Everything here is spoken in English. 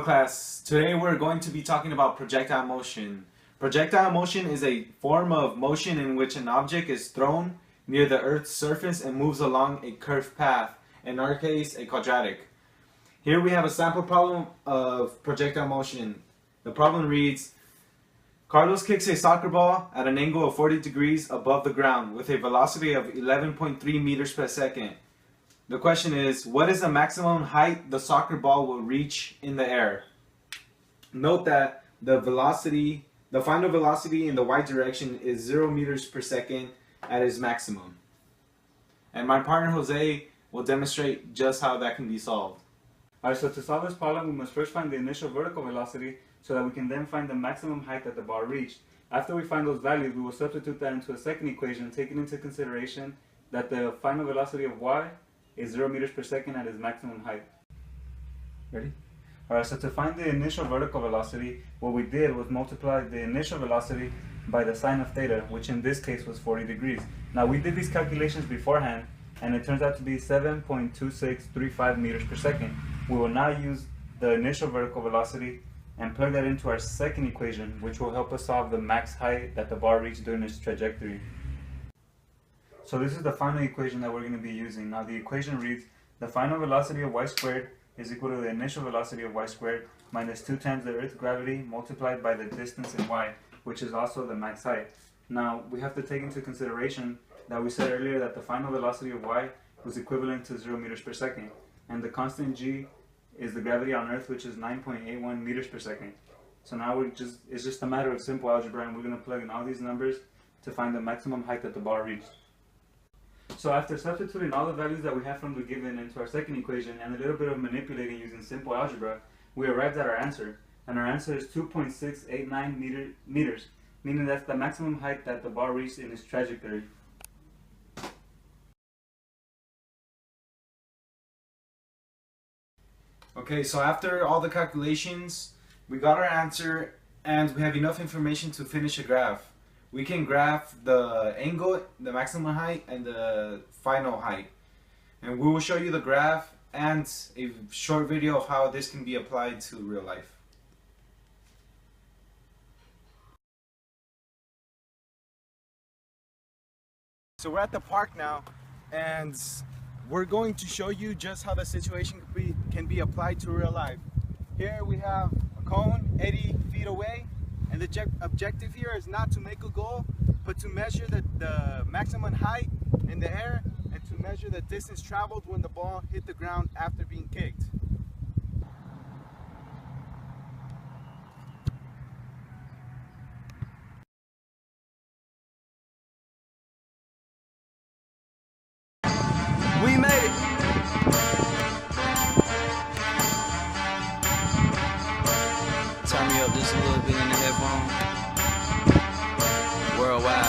class, today we're going to be talking about projectile motion. Projectile motion is a form of motion in which an object is thrown near the Earth's surface and moves along a curved path, in our case a quadratic. Here we have a sample problem of projectile motion. The problem reads, Carlos kicks a soccer ball at an angle of 40 degrees above the ground with a velocity of 11.3 meters per second. The question is, what is the maximum height the soccer ball will reach in the air? Note that the final velocity in the y direction is 0 meters per second at its maximum. And my partner Jose will demonstrate just how that can be solved. Alright, so to solve this problem, we must first find the initial vertical velocity so that we can then find the maximum height that the ball reached. After we find those values, we will substitute that into a second equation, taking into consideration that the final velocity of y is 0 meters per second at its maximum height. Ready? Alright, so to find the initial vertical velocity, what we did was multiply the initial velocity by the sine of theta, which in this case was 40 degrees. Now we did these calculations beforehand, and it turns out to be 7.2635 meters per second. We will now use the initial vertical velocity and plug that into our second equation, which will help us solve the max height that the ball reached during its trajectory. So this is the final equation that we're going to be using. Now the equation reads, the final velocity of y squared is equal to the initial velocity of y squared minus 2 times the Earth's gravity multiplied by the distance in y, which is also the max height. Now we have to take into consideration that we said earlier that the final velocity of y was equivalent to 0 meters per second, and the constant g is the gravity on Earth, which is 9.81 meters per second. So now it's just a matter of simple algebra, and we're going to plug in all these numbers to find the maximum height that the ball reached. So after substituting all the values that we have from the given into our second equation and a little bit of manipulating using simple algebra, we arrived at our answer. And our answer is 2.689 meters, meaning that's the maximum height that the ball reached in its trajectory. Okay, so after all the calculations, we got our answer and we have enough information to finish a graph. We can graph the angle, the maximum height, and the final height. And we will show you the graph and a short video of how this can be applied to real life. So we're at the park now, and we're going to show you just how the situation can be applied to real life. Here we have a cone 80 feet away. And the objective here is not to make a goal, but to measure the maximum height in the air and to measure the distance traveled when the ball hit the ground after being kicked. We made it! Turn me up just a little bit in the headphone. Worldwide.